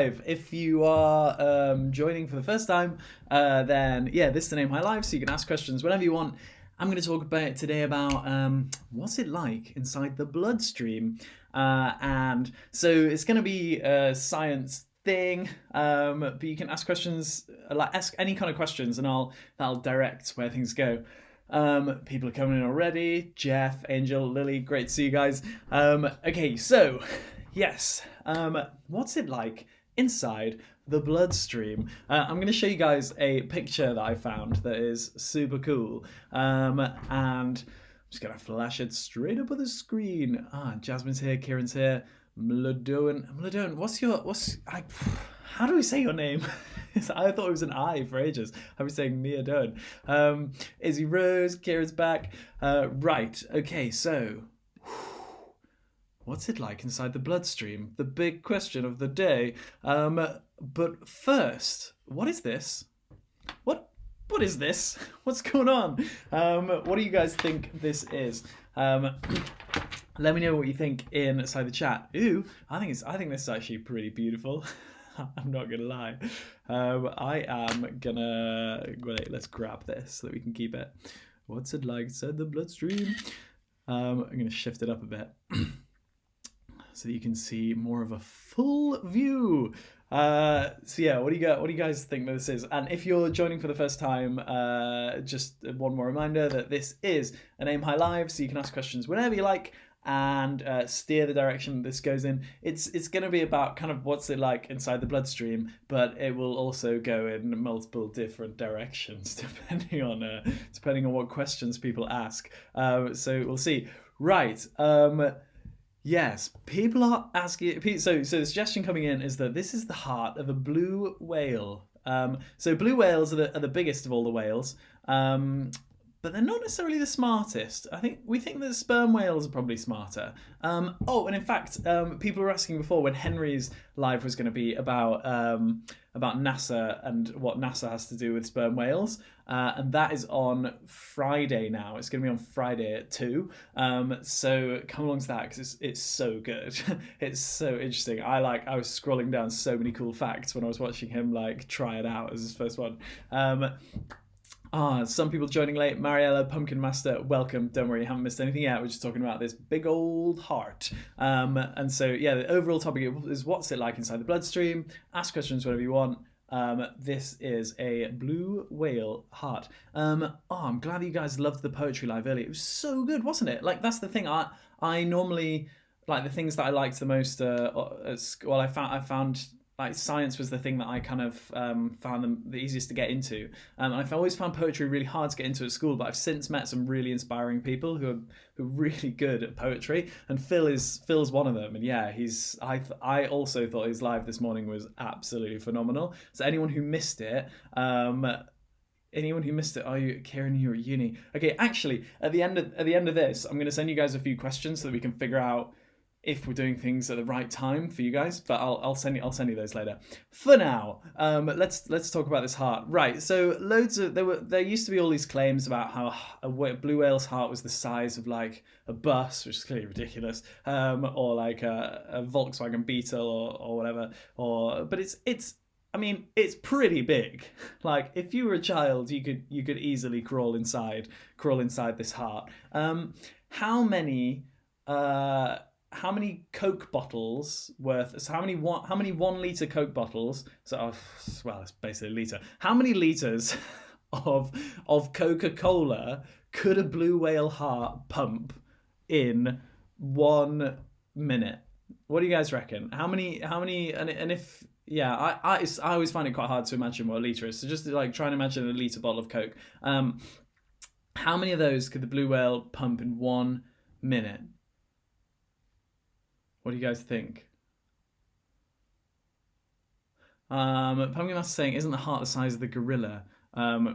If you are joining for the first time, then yeah, this is the Name High Live, so you can ask questions whenever you want. I'm going to talk about today about what's it like inside the bloodstream, and so it's going to be a science thing, but you can ask questions, like ask any kind of questions, and that'll direct where things go. People are coming in already. Jeff, Angel, Lily, great to see you guys. Okay, so yes, what's it like inside the bloodstream? I'm going to show you guys a picture that I found that is super cool, and I'm just going to flash it straight up on the screen. Jasmine's here, Kieran's here, Mladoan, how do we say your name? I thought it was an I for ages. I was saying Mia Doan. Izzy Rose, Kira's back. Right, okay, so what's it like inside the bloodstream? The big question of the day. But first, what is this? What is this? What's going on? What do you guys think this is? Let me know what you think inside the chat. Ooh, I think this is actually pretty beautiful. I'm not gonna lie. I am gonna wait. Let's grab this so that we can keep it. What's it like inside the bloodstream? I'm gonna shift it up a bit so that you can see more of a full view. So yeah, what do you guys think this is? And if you're joining for the first time, just one more reminder that this is an Aim High Live, so you can ask questions whenever you like and steer the direction this goes in. It's going to be about kind of what's it like inside the bloodstream, but it will also go in multiple different directions depending on what questions people ask. So we'll see. Right. Yes, people are asking. So the suggestion coming in is that this is the heart of a blue whale. So blue whales are the biggest of all the whales. But they're not necessarily the smartest. We think that sperm whales are probably smarter. And in fact, people were asking before when Henry's live was going to be about NASA and what NASA has to do with sperm whales, and that is on Friday now. It's going to be on Friday at 2. So come along to that because it's so good. It's so interesting. I was scrolling down so many cool facts when I was watching him try it out as his first one. Some people joining late. Mariella, Pumpkin Master, welcome. Don't worry, you haven't missed anything yet. We're just talking about this big old heart. And so, yeah, the overall topic is what's it like inside the bloodstream. Ask questions whenever you want. This is a blue whale heart. I'm glad that you guys loved the poetry live earlier. It was so good, wasn't it? That's the thing. I normally, the things that I liked the most at school, I found science was the thing that I kind of found them the easiest to get into. And I've always found poetry really hard to get into at school, but I've since met some really inspiring people who are really good at poetry, and Phil's one of them. And yeah, I also thought his live this morning was absolutely phenomenal. So anyone who missed it, Kieran, you're at uni. Okay, actually, at the end of this, I'm going to send you guys a few questions so that we can figure out if we're doing things at the right time for you guys, but I'll send you those later. For now, let's talk about this heart. Right, so there used to be all these claims about how a blue whale's heart was the size of a bus, which is clearly ridiculous, or a Volkswagen Beetle or whatever. But it's pretty big. If you were a child, you could easily crawl inside this heart. How many Coke bottles worth? So how many 1 litre Coke bottles? So it's basically a litre. How many litres of Coca-Cola could a blue whale heart pump in 1 minute? What do you guys reckon? How many? And if I always find it quite hard to imagine what a litre is. So just try and imagine a litre bottle of Coke. How many of those could the blue whale pump in 1 minute? What do you guys think? Pumpkin Master saying, isn't the heart the size of the gorilla?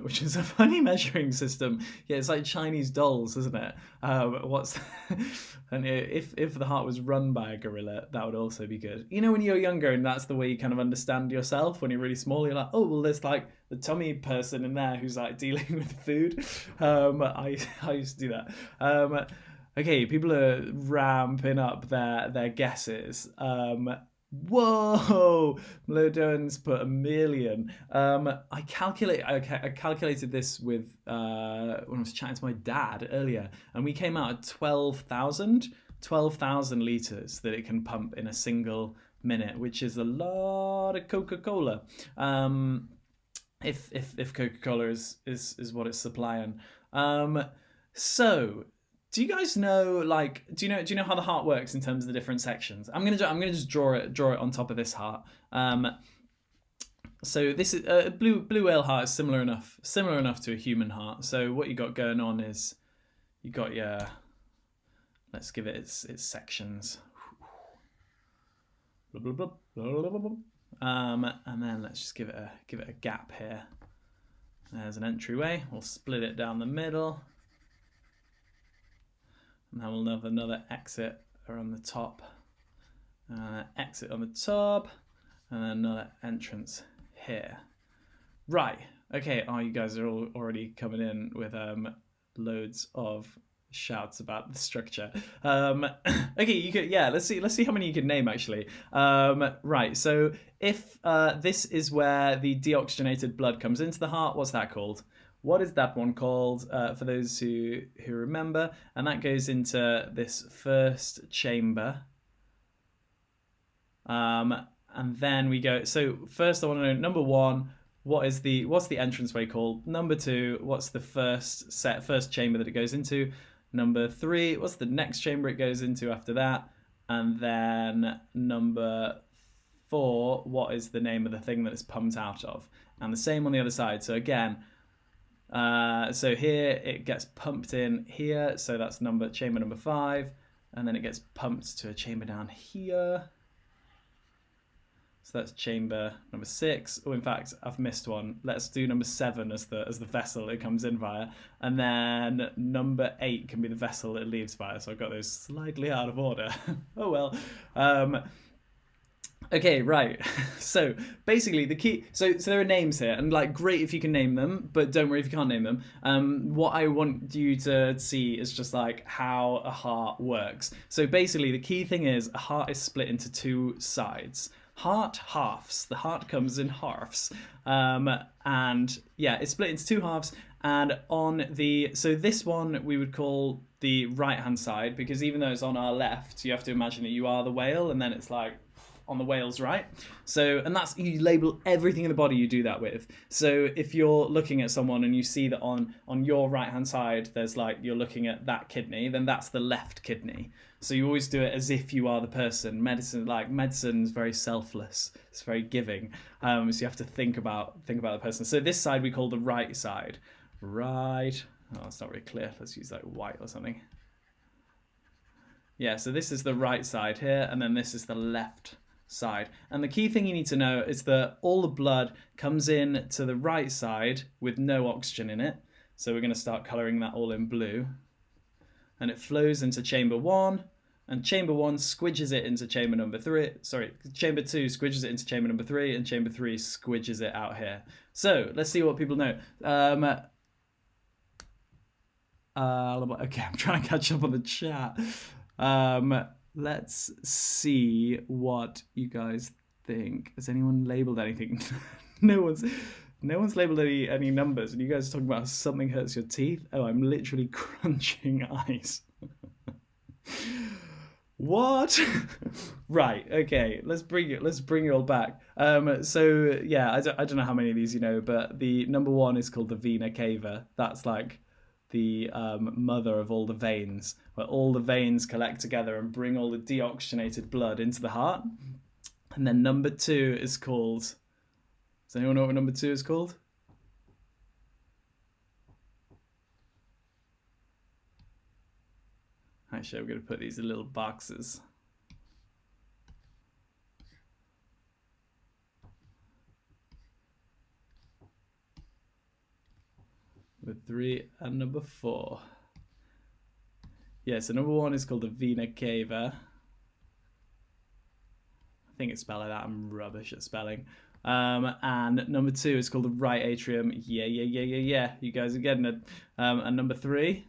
Which is a funny measuring system. Yeah, it's like Chinese dolls, isn't it? And if the heart was run by a gorilla, that would also be good. When you're younger and that's the way you kind of understand yourself, when you're really small, you're like, oh, well, there's the tummy person in there who's dealing with food. I used to do that. Okay, people are ramping up their guesses. Whoa, Mlodone's put 1,000,000. I calculated this with when I was chatting to my dad earlier, and we came out at 12,000 liters that it can pump in a single minute, which is a lot of Coca-Cola. If Coca-Cola is what it's supplying. So do you guys know, like, do you know how the heart works in terms of the different sections? I'm gonna just draw it on top of this heart. So this is blue whale heart is similar enough to a human heart. So what you got going on is you got your, let's give it its sections. And then let's just give it a gap here. There's an entryway. We'll split it down the middle. And then we'll have another exit around the top. Exit on the top. And then another entrance here. Right. Okay. Oh, you guys are all already coming in with loads of shouts about the structure. Okay, you could, yeah, let's see how many you can name actually. Right. So if this is where the deoxygenated blood comes into the heart, what's that called? What is that one called, for those who remember? And that goes into this first chamber. And then we go, so first I want to know, number one, what's the entranceway called? Number two, what's the first chamber that it goes into? Number three, what's the next chamber it goes into after that? And then number four, what is the name of the thing that it's pumped out of? And the same on the other side. So again, so here it gets pumped in here, so that's chamber number 5, and then it gets pumped to a chamber down here. So that's chamber number 6. Oh, in fact, I've missed one. Let's do number 7 as the vessel it comes in via, and then number 8 can be the vessel it leaves via. So I've got those slightly out of order. Oh well. Okay, right. So basically the key, so there are names here, and like, great if you can name them, but don't worry if you can't name them. What I want you to see is just like how a heart works. So basically the key thing is a heart is split into 2 sides. Heart halves. The heart comes in halves. And yeah, it's split into 2 halves. And so this one we would call the right hand side, because even though it's on our left, you have to imagine that you are the whale, and then it's like on the whale's right. So, and that's, you label everything in the body you do that with. So if you're looking at someone and you see that on your right hand side there's like, you're looking at that kidney, then that's the left kidney. So you always do it as if you are the person. Medicine is very selfless, it's very giving, so you have to think about the person. So this side we call the right side. Right. Oh, it's not really clear. Let's use like white or something. Yeah, so this is the right side here, and then this is the left side. And the key thing you need to know is that all the blood comes in to the right side with no oxygen in it. So we're going to start colouring that all in blue. And it flows into chamber 1, and chamber 1 squidges it into chamber number 3. Sorry, chamber 2 squidges it into chamber number 3, and chamber 3 squidges it out here. So let's see what people know. Okay, I'm trying to catch up on the chat. Let's see what you guys think. Has anyone labeled anything? No one's labeled any numbers, and you guys are talking about something hurts your teeth. Oh, I'm literally crunching ice. What? Right, okay, let's bring it all back. So yeah, I don't know how many of these you know, but the number 1 is called the vena cava. That's like the mother of all the veins, where all the veins collect together and bring all the deoxygenated blood into the heart. And then number 2 is called, does anyone know what number 2 is called? Actually, I'm going to put these in little boxes. Number 3 and number 4. Yeah, so number 1 is called the vena cava. I think it's spelled like that. I'm rubbish at spelling. And number 2 is called the right atrium. Yeah. You guys are getting it. And number 3.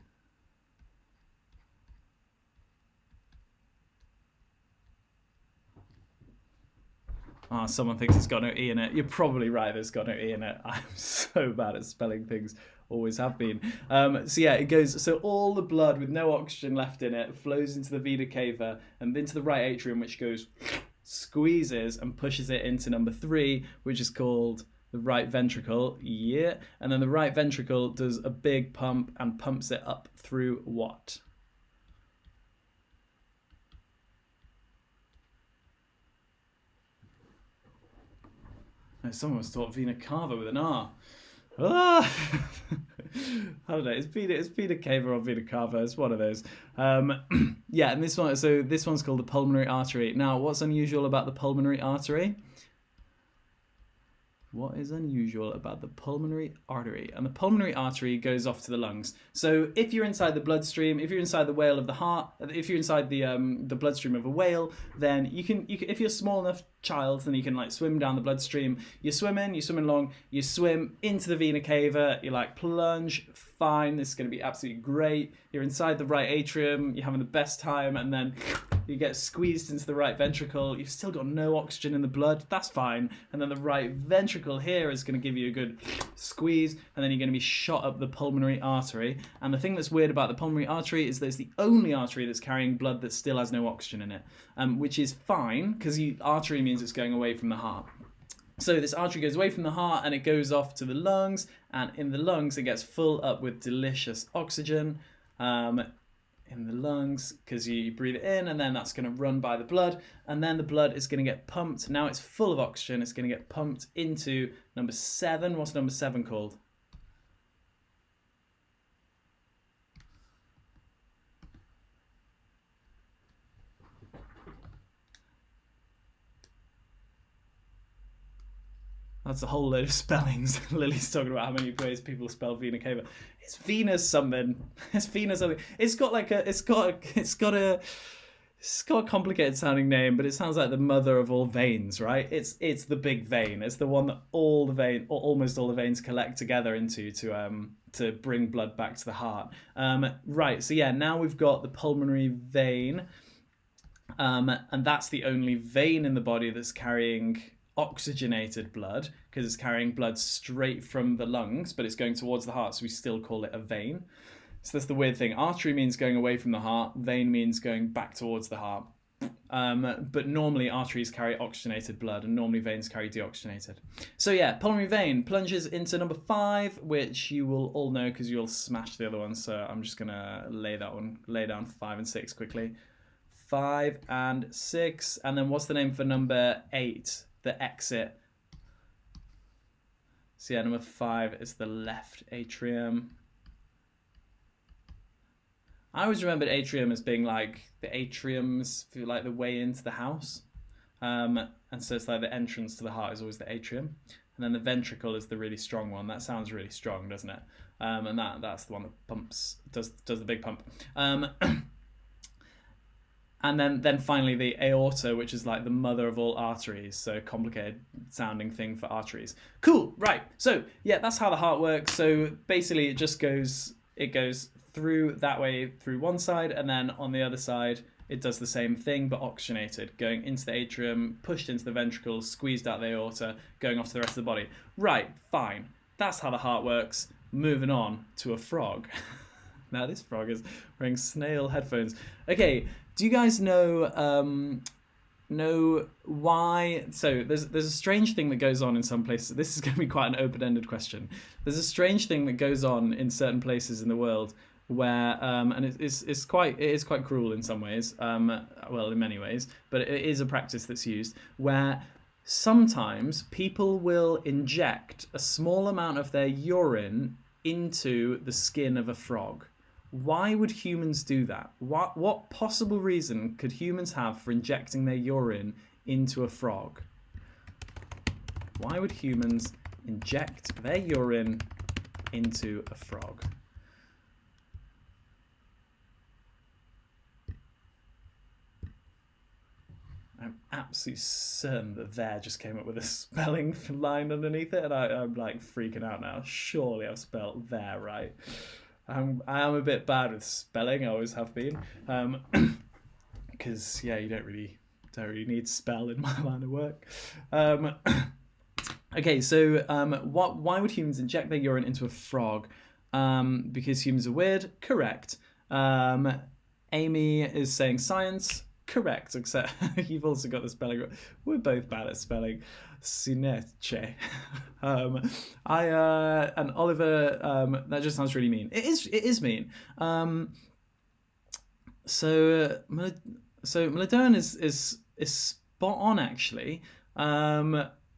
Oh, someone thinks it's got no E in it. You're probably right, there's got no E in it. I'm so bad at spelling things, always have been. So yeah, it goes, so all the blood with no oxygen left in it flows into the vena cava and into the right atrium, which goes, squeezes and pushes it into number 3, which is called the right ventricle. Yeah. And then the right ventricle does a big pump and pumps it up through what? Someone was taught vena cava with an R. Ah! I don't know. It's vena cava or vena cava. It's one of those. Yeah, and this one's called the pulmonary artery. Now, what's unusual about the pulmonary artery? What is unusual about the pulmonary artery? And the pulmonary artery goes off to the lungs. So if you're inside the bloodstream, if you're inside the whale of the heart, if you're inside the bloodstream of a whale, then you can if you're a small enough child, then you can like swim down the bloodstream. You're swimming along, you swim into the vena cava, you like plunge, fine, this is going to be absolutely great. You're inside the right atrium, you're having the best time, and then you get squeezed into the right ventricle. You've still got no oxygen in the blood. That's fine. And then the right ventricle here is going to give you a good squeeze, and then you're going to be shot up the pulmonary artery. And the thing that's weird about the pulmonary artery is that it's the only artery that's carrying blood that still has no oxygen in it, which is fine because artery means it's going away from the heart. So this artery goes away from the heart and it goes off to the lungs, and in the lungs it gets full up with delicious oxygen. In the lungs, because you breathe it in, and then that's going to run by the blood, and then the blood is going to get pumped. Now it's full of oxygen, it's going to get pumped into number 7. What's number 7 called? That's a whole load of spellings. Lily's talking about how many ways people spell vena cava. It's Venus something. It's Venus something. It's got a complicated sounding name, but it sounds like the mother of all veins, right? It's the big vein. It's the one that almost all the veins collect together into to bring blood back to the heart. Right. So yeah, now we've got the pulmonary vein, and that's the only vein in the body that's carrying oxygenated blood, because it's carrying blood straight from the lungs, but it's going towards the heart, so we still call it a vein. So that's the weird thing. Artery means going away from the heart, vein means going back towards the heart. But normally arteries carry oxygenated blood, and normally veins carry deoxygenated. So yeah, pulmonary vein plunges into number 5, which you will all know because you'll smash the other one. So I'm just gonna lay down 5 and 6 quickly. 5 and 6, and then what's the name for number 8? The exit. So yeah, number 5 is the left atrium. I always remembered atrium as being like the atriums, like the way into the house. And so it's like the entrance to the heart is always the atrium. And then the ventricle is the really strong one. That sounds really strong, doesn't it? And that's the one that pumps, does the big pump. And then finally the aorta, which is like the mother of all arteries. So complicated sounding thing for arteries. Cool, right. So yeah, that's how the heart works. So basically it goes through that way through one side, and then on the other side it does the same thing but oxygenated, going into the atrium, pushed into the ventricles, squeezed out the aorta, going off to the rest of the body. Right, fine. That's how the heart works. Moving on to a frog. Now this frog is wearing snail headphones. Okay, do you guys know why? So there's a strange thing that goes on in some places. This is going to be quite an open-ended question. There's a strange thing that goes on in certain places in the world where and it is quite cruel in some ways. Well, in many ways, but it is a practice that's used where sometimes people will inject a small amount of their urine into the skin of a frog. Why would humans do that? What possible reason could humans have for injecting their urine into a frog? Why would humans inject their urine into a frog? I'm absolutely certain that there just came up with a spelling line underneath it, and I'm like freaking out now. Surely I've spelled there right. I am a bit bad with spelling. I always have been, because yeah, you don't don't really need spell in my line of work. Okay, so why would humans inject their urine into a frog? Because humans are weird. Correct. Amy is saying science. Correct, except you've also got the spelling wrong. We're both bad at spelling. Sineche. And Oliver, that just sounds really mean. It is mean. So melatonin is spot on actually.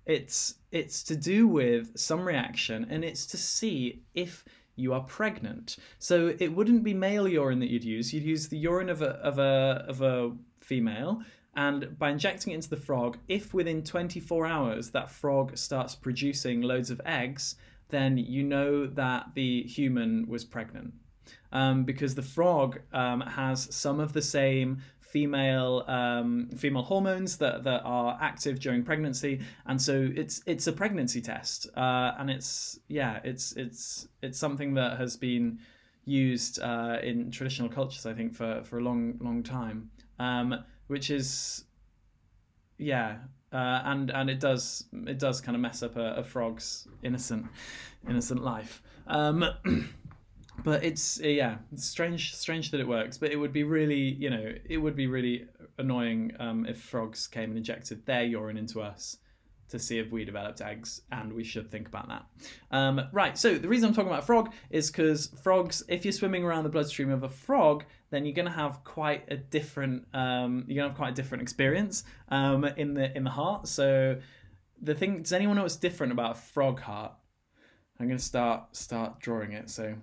It's to do with some reaction, and it's to see if you are pregnant. So it wouldn't be male urine that you'd use. You'd use the urine of a female, and by injecting it into the frog, if within 24 hours that frog starts producing loads of eggs, then you know that the human was pregnant. Because the frog has some of the same female hormones that are active during pregnancy, and so it's a pregnancy test, and it's something that has been used in traditional cultures, I think, for a long time, which is and it does kind of mess up a frog's innocent life. But it's strange that it works. But it would be really, annoying if frogs came and injected their urine into us to see if we developed eggs, and we should think about that. Right. So the reason I'm talking about frog is because frogs, if you're swimming around the bloodstream of a frog, then you're going to have quite a different experience in the heart. So does anyone know what's different about a frog heart? I'm going to start drawing it. So.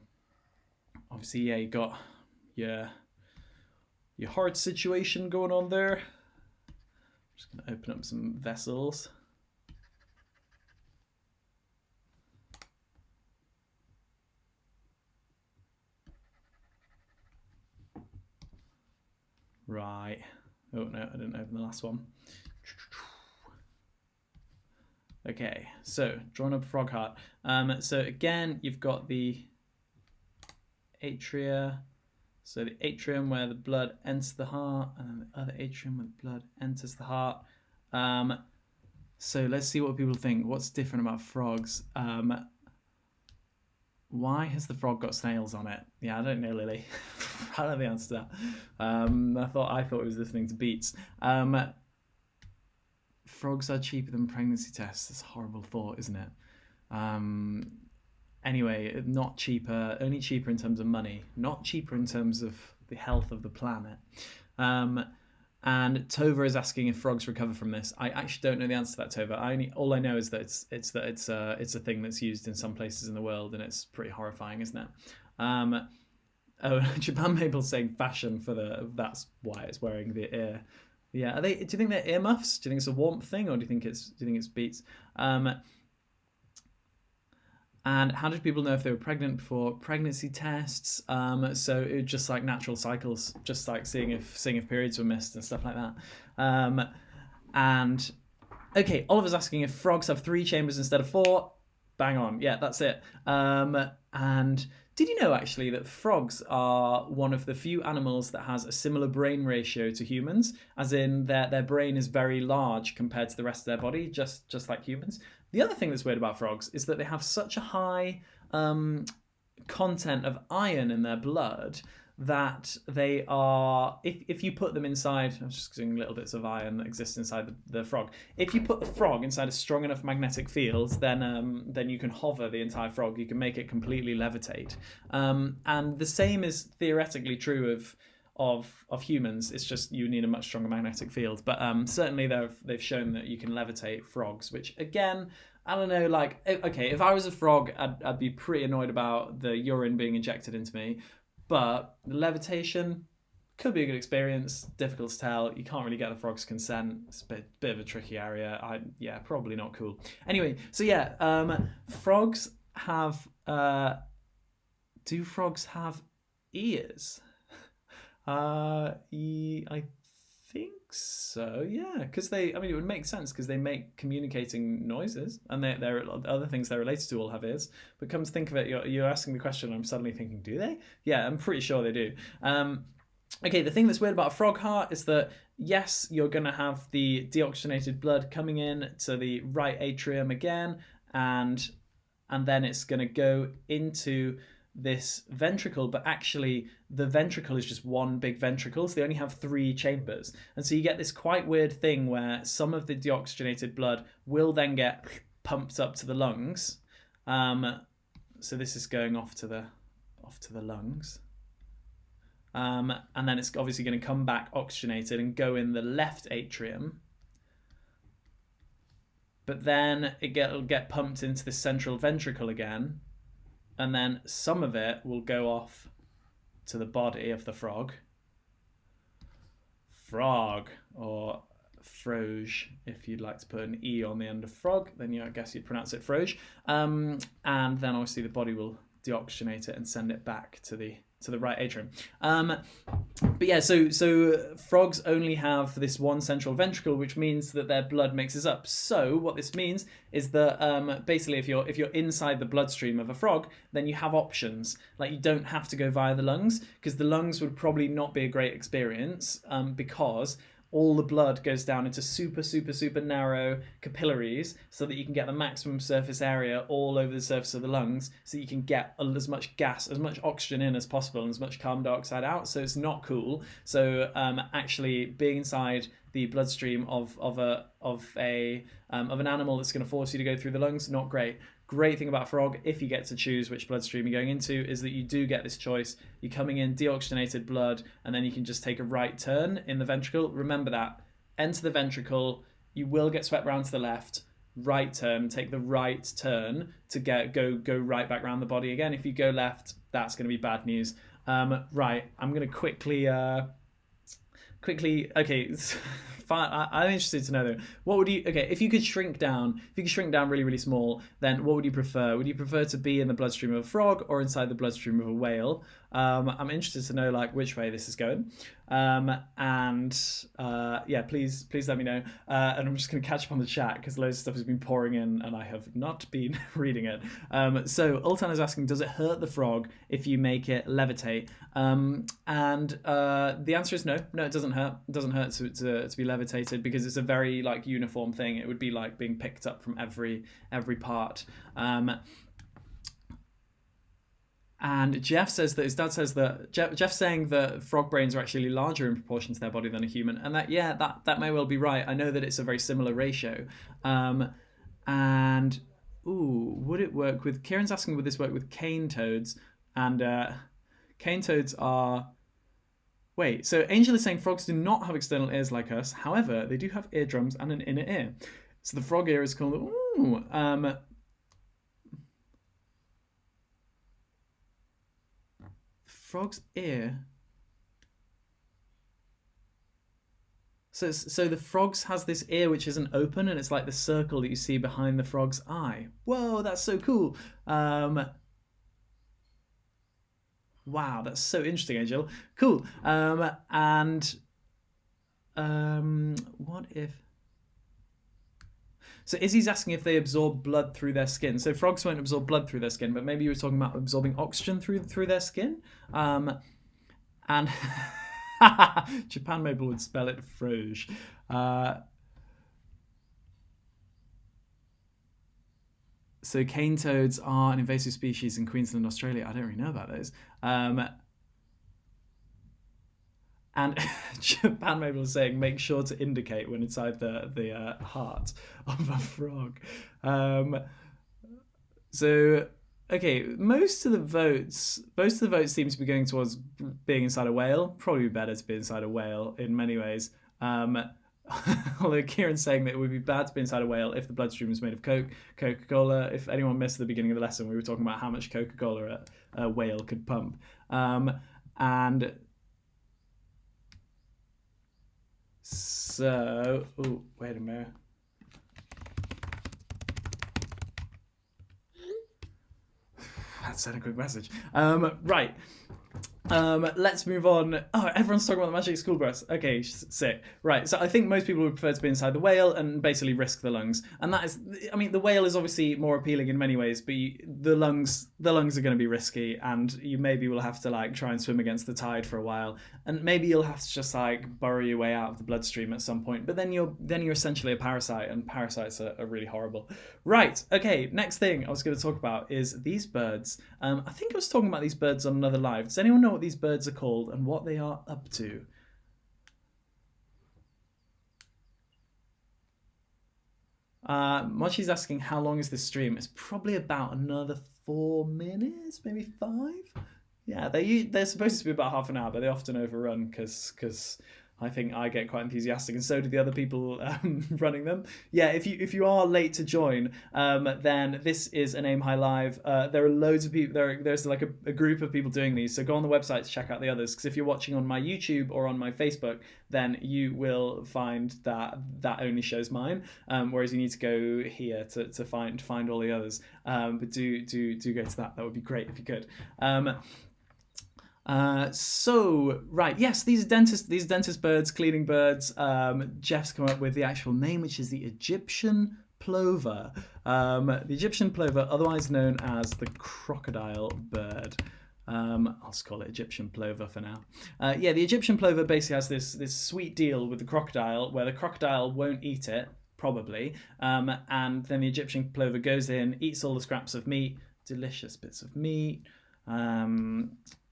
Obviously, you got your heart situation going on there. I'm just going to open up some vessels. Right. Oh, no, I didn't open the last one. Okay, so drawing up a frog heart. So again, you've got the atria, so the atrium where the blood enters the heart, and then the other atrium where the blood enters the heart. So let's see what people think. What's different about frogs? Why has the frog got snails on it? Yeah, I don't know, Lily. I don't know the answer to that. I thought it was listening to beats. Frogs are cheaper than pregnancy tests. That's a horrible thought, isn't it? Anyway, not cheaper, only cheaper in terms of money, not cheaper in terms of the health of the planet. And Tova is asking if frogs recover from this. I actually don't know the answer to that, Tova. All I know is that it's a thing that's used in some places in the world, and it's pretty horrifying, isn't it? Japan Mabel's saying fashion that's why it's wearing the ear. Yeah, do you think they're earmuffs? Do you think it's a warmth thing, or do you think it's beats? And how did people know if they were pregnant before pregnancy tests? So it was just like natural cycles, just like seeing if periods were missed and stuff like that. And okay, Oliver's asking if frogs have 3 chambers instead of 4. Bang on, yeah, that's it. And did you know actually that frogs are one of the few animals that has a similar brain ratio to humans, as in their brain is very large compared to the rest of their body, just like humans. The other thing that's weird about frogs is that they have such a high content of iron in their blood that they are, if you put them inside, I'm just doing little bits of iron that exist inside the frog. If you put the frog inside a strong enough magnetic field, then you can hover the entire frog. You can make it completely levitate. And the same is theoretically true of humans. It's just you need a much stronger magnetic field. But certainly they've shown that you can levitate frogs, which again, I don't know, like, okay, if I was a frog, I'd be pretty annoyed about the urine being injected into me. But the levitation could be a good experience. Difficult to tell. You can't really get the frog's consent. It's a bit of a tricky area. Probably not cool. Anyway, so yeah, frogs have... do frogs have ears? I think so, yeah. Because it would make sense because they make communicating noises, and there are other things they're related to all have ears. But come to think of it, you're asking the question, I'm suddenly thinking, do they? Yeah, I'm pretty sure they do. Okay, the thing that's weird about a frog heart is that, yes, you're going to have the deoxygenated blood coming in to the right atrium again, and then it's going to go into this ventricle, but actually the ventricle is just one big ventricle, so they only have 3 chambers. And so you get this quite weird thing where some of the deoxygenated blood will then get pumped up to the lungs. So this is going off to the lungs. And then it's obviously going to come back oxygenated and go in the left atrium. But then it'll get pumped into the central ventricle again, and then some of it will go off to the body of the frog. Frog, or froge, if you'd like to put an E on the end of frog, then I guess you'd pronounce it froge. And then obviously the body will deoxygenate it and send it back to the right atrium. But yeah, so frogs only have this one central ventricle, which means that their blood mixes up. So what this means is that basically if you're inside the bloodstream of a frog, then you have options. Like, you don't have to go via the lungs, because the lungs would probably not be a great experience, because all the blood goes down into super, super, super narrow capillaries, so that you can get the maximum surface area all over the surface of the lungs, so you can get as much gas, as much oxygen in as possible, and as much carbon dioxide out. So it's not cool. So actually being inside the bloodstream of an animal that's going to force you to go through the lungs, not great. Great thing about a frog, if you get to choose which bloodstream you're going into, is that you do get this choice. You're coming in deoxygenated blood, and then you can just take a right turn in the ventricle. Remember that. Enter the ventricle, you will get swept round to the left, right turn, take the right turn to go right back around the body again. If you go left, that's going to be bad news. Right, I'm going to quickly, okay, I'm interested to know though, what would you, okay, if you could shrink down really, really small, then what would you prefer? Would you prefer to be in the bloodstream of a frog or inside the bloodstream of a whale? I'm interested to know like which way this is going. Yeah, please let me know. And I'm just going to catch up on the chat because loads of stuff has been pouring in and I have not been reading it. So Ultan is asking, does it hurt the frog if you make it levitate? The answer is no. No, it doesn't hurt. It doesn't hurt to be levitated, because it's a very like uniform thing. It would be like being picked up from every part. And Jeff says that his dad says that Jeff's saying that frog brains are actually larger in proportion to their body than a human, and that may well be right. I know that it's a very similar ratio. Would it work with? Kieran's asking, would this work with cane toads? And cane toads are. Wait, so Angel is saying frogs do not have external ears like us. However, they do have eardrums and an inner ear. So the frog ear is called. Frog's ear. So the frog's has this ear which isn't open, and it's like the circle that you see behind the frog's eye. Whoa, that's so cool. Wow, that's so interesting, Angel. Cool. What if... So Izzy's asking if they absorb blood through their skin. So frogs won't absorb blood through their skin, but maybe you were talking about absorbing oxygen through their skin. And Japan Mabel would spell it froge. So cane toads are an invasive species in Queensland, Australia. I don't really know about those. And Japan Mabel is saying, make sure to indicate when inside the heart of a frog. Okay, most of the votes seem to be going towards being inside a whale. Probably better to be inside a whale in many ways. Although Kieran's saying that it would be bad to be inside a whale if the bloodstream was made of Coca-Cola. If anyone missed the beginning of the lesson, we were talking about how much Coca-Cola a whale could pump. So, wait a minute. That sent a quick message. Right. Let's move on. Oh, everyone's talking about the magic school bus. Okay, sick. Right, so I think most people would prefer to be inside the whale and basically risk the lungs. And that is, I mean, the whale is obviously more appealing in many ways, but the lungs are going to be risky, and you maybe will have to like try and swim against the tide for a while, and maybe you'll have to just like burrow your way out of the bloodstream at some point. But then you're essentially a parasite, and parasites are really horrible. Right. Okay. Next thing I was going to talk about is these birds. I think I was talking about these birds on another live. Does anyone know what these birds are called and what they are up to? Mochi's asking how long is this stream? It's probably about another 4 minutes, maybe 5. Yeah, they're supposed to be about half an hour, but they often overrun because I think I get quite enthusiastic, and so do the other people running them. Yeah, if you are late to join, then this is an Aim High Live. There are loads of people. There's like a group of people doing these. So go on the website to check out the others. Because if you're watching on my YouTube or on my Facebook, then you will find that only shows mine. Whereas you need to go here to find all the others. But do go to that. That would be great if you could. So right, yes, these dentist birds, cleaning birds. Jeff's come up with the actual name, which is the Egyptian plover. The Egyptian plover, otherwise known as the crocodile bird. I'll just call it Egyptian plover for now. Yeah, the Egyptian plover basically has this sweet deal with the crocodile, where the crocodile won't eat it, probably, and then the Egyptian plover goes in, eats all the scraps of meat, delicious bits of meat.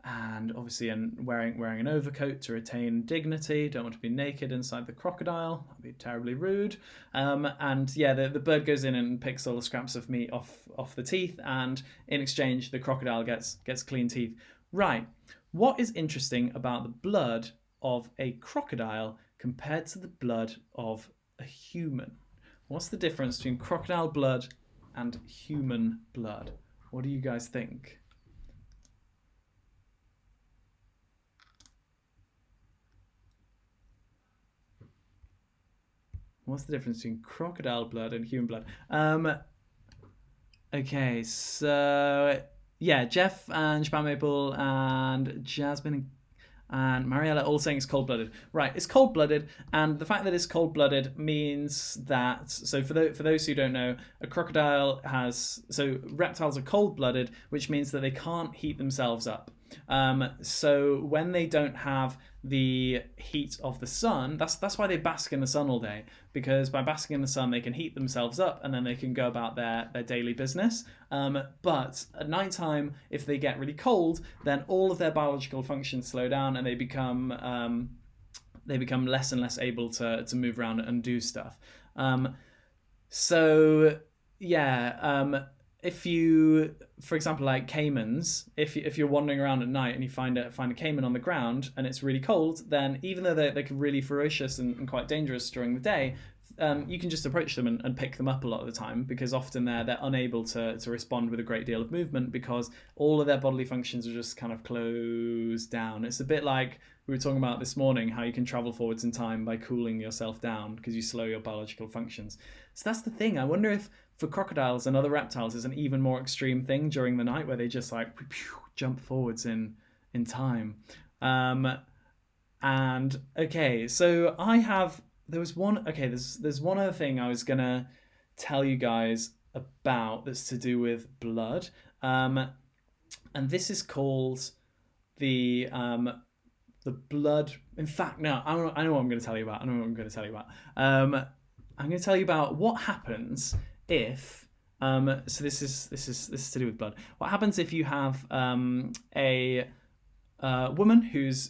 And obviously wearing an overcoat to retain dignity. Don't want to be naked inside the crocodile. That'd be terribly rude. And yeah, the bird goes in and picks all the scraps of meat off the teeth, and in exchange the crocodile gets clean teeth. Right. What is interesting about the blood of a crocodile compared to the blood of a human? What's the difference between crocodile blood and human blood? What do you guys think? What's the difference between crocodile blood and human blood? Okay, so yeah, Jeff and Japan Maple and Jasmine and Mariella all saying it's cold-blooded. Right, it's cold-blooded, and the fact that it's cold-blooded means that, so for those who don't know, a crocodile so reptiles are cold-blooded, which means that they can't heat themselves up. So when they don't have the heat of the sun, that's why they bask in the sun all day, because by basking in the sun they can heat themselves up and then they can go about their daily business. But at nighttime, if they get really cold, then all of their biological functions slow down and they become less and less able to move around and do stuff. So yeah, if you, for example, like caimans, if you're wandering around at night and you find a caiman on the ground and it's really cold, then even though they're really ferocious and quite dangerous during the day, you can just approach them and pick them up a lot of the time, because often they're unable to respond with a great deal of movement because all of their bodily functions are just kind of closed down. It's a bit like we were talking about this morning, how you can travel forwards in time by cooling yourself down because you slow your biological functions. So that's the thing. I wonder if for crocodiles and other reptiles is an even more extreme thing during the night, where they just like jump forwards in time. And okay, so there's one other thing I was gonna tell you guys about that's to do with blood, and this is called the blood. In fact, no, I know what I'm going to tell you about. I'm going to tell you about what happens if. So this is to do with blood. What happens if you have a woman who's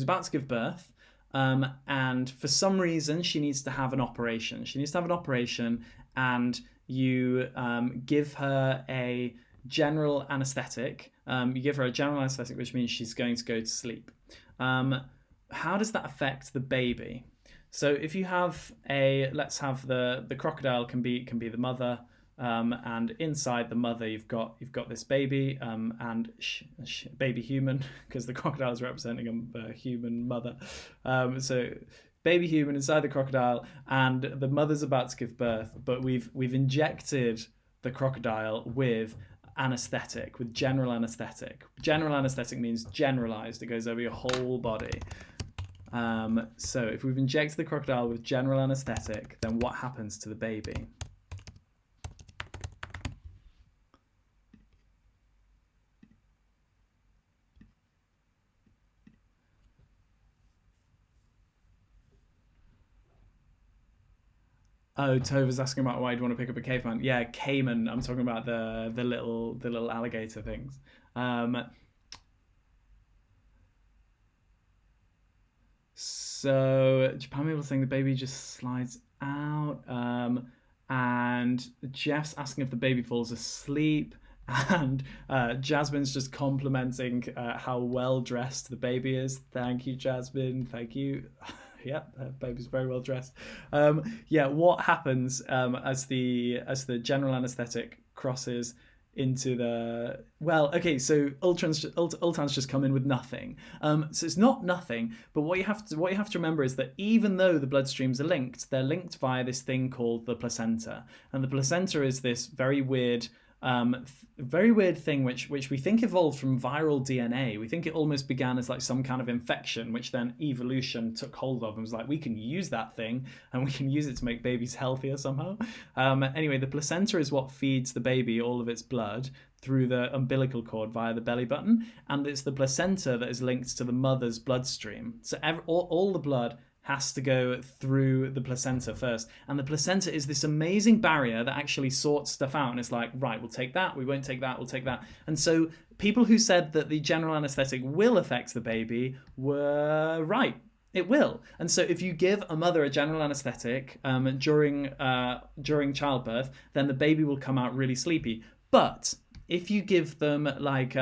about to give birth, and for some reason she needs to have an operation. And you give her a general anesthetic. Which means she's going to go to sleep. How does that affect the baby? So if you have let's have the crocodile can be the mother, and inside the mother you've got this baby, and baby human, because the crocodile is representing a human mother. So baby human inside the crocodile, and the mother's about to give birth, but we've injected the crocodile with anesthetic, with general anesthetic. General anesthetic means generalized. It goes over your whole body. So if we've injected the crocodile with general anesthetic, then what happens to the baby? Oh, Tova's asking about why you'd want to pick up a caveman. Yeah, caiman. I'm talking about the little alligator things. So Japan people saying the baby just slides out. And Jeff's asking if the baby falls asleep. And Jasmine's just complimenting how well dressed the baby is. Thank you, Jasmine. Thank you. Yep, baby's very well dressed. What happens as the general anesthetic crosses into the so Ultan's just come in with nothing. So it's not nothing, but what you have to remember is that even though the bloodstreams are linked, they're linked via this thing called the placenta, and the placenta is this very weird thing which we think evolved from viral DNA. We think it almost began as like some kind of infection, which then evolution took hold of and was like, we can use that thing and we can use it to make babies healthier somehow. Anyway, the placenta is what feeds the baby all of its blood through the umbilical cord via the belly button, and it's the placenta that is linked to the mother's bloodstream. So all the blood has to go through the placenta first. And the placenta is this amazing barrier that actually sorts stuff out. And it's like, right, we'll take that, we won't take that, we'll take that. And so people who said that the general anesthetic will affect the baby were right. It will. And so if you give a mother a general anesthetic during childbirth, then the baby will come out really sleepy. But if you give them like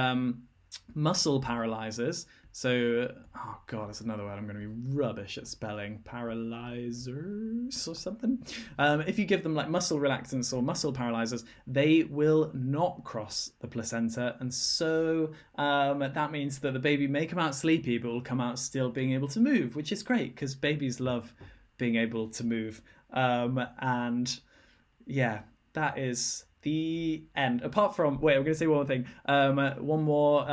muscle paralyzers, so, oh God, that's another word I'm going to be rubbish at spelling. Paralyzers or something. If you give them like muscle relaxants or muscle paralyzers, they will not cross the placenta. And so that means that the baby may come out sleepy, but will come out still being able to move, which is great because babies love being able to move. And yeah, that is the end. Apart from, I'm going to say one more thing. One more.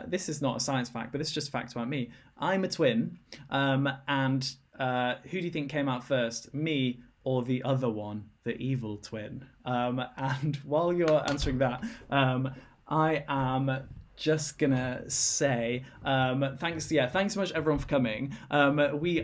This is not a science fact, but this is just a fact about me. I'm a twin. And who do you think came out first, me or the other one, the evil twin? And while you're answering that, I am just gonna say thanks so much everyone for coming. We've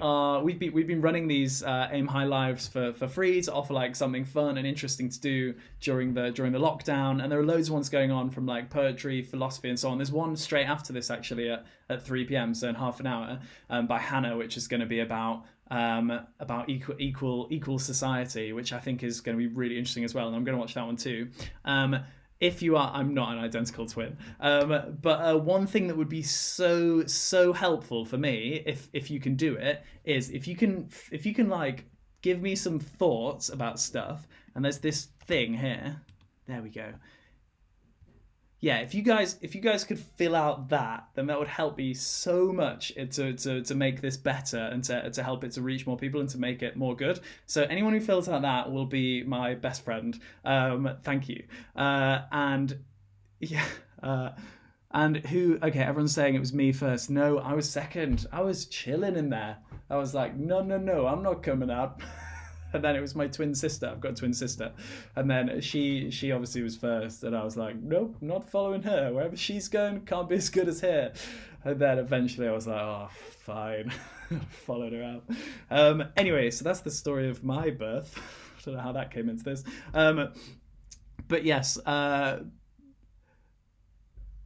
been running these Aim High lives for free to offer like something fun and interesting to do during the lockdown, and there are loads of ones going on from like poetry, philosophy and so on. There's one straight after this actually at 3 p.m, so in half an hour, by Hannah, which is going to be about equal society, which I think is going to be really interesting as well, and I'm going to watch that one too. If you are, I'm not an identical twin, but one thing that would be so helpful for me, if you can do it, is if you can like give me some thoughts about stuff. And there's this thing here. There we go. Yeah, if you guys could fill out that, then that would help me so much to make this better and to help it to reach more people and to make it more good. So anyone who fills out that will be my best friend. Thank you. And yeah. And who? Okay, everyone's saying it was me first. No, I was second. I was chilling in there. I was like, no, I'm not coming out. And then it was my twin sister. I've got a twin sister. And then she obviously was first. And I was like, nope, not following her. Wherever she's going, can't be as good as here. And then eventually I was like, oh, fine. Followed her out. Anyway, so that's the story of my birth. I don't know how that came into this. But yes,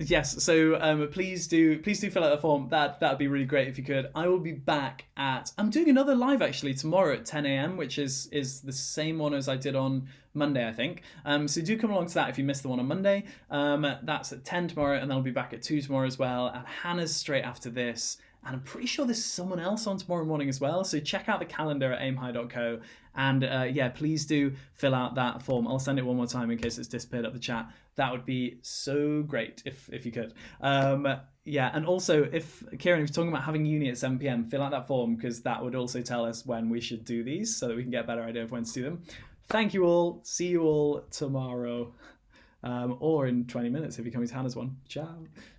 yes, so please do fill out the form. That'd be really great if you could. I will be back I'm doing another live actually tomorrow at 10 a.m, which is the same one as I did on Monday, I think. So do come along to that if you missed the one on Monday. That's at 10 tomorrow, and then I'll be back at 2 tomorrow as well. And Hannah's straight after this. And I'm pretty sure there's someone else on tomorrow morning as well. So check out the calendar at aimhigh.co. And yeah, please do fill out that form. I'll send it one more time in case it's disappeared up the chat. That would be so great if you could. Yeah, and also if Kieran, if you're talking about having uni at 7 p.m, fill out that form, because that would also tell us when we should do these so that we can get a better idea of when to do them. Thank you all. See you all tomorrow. or in 20 minutes if you come to Hannah's one. Ciao.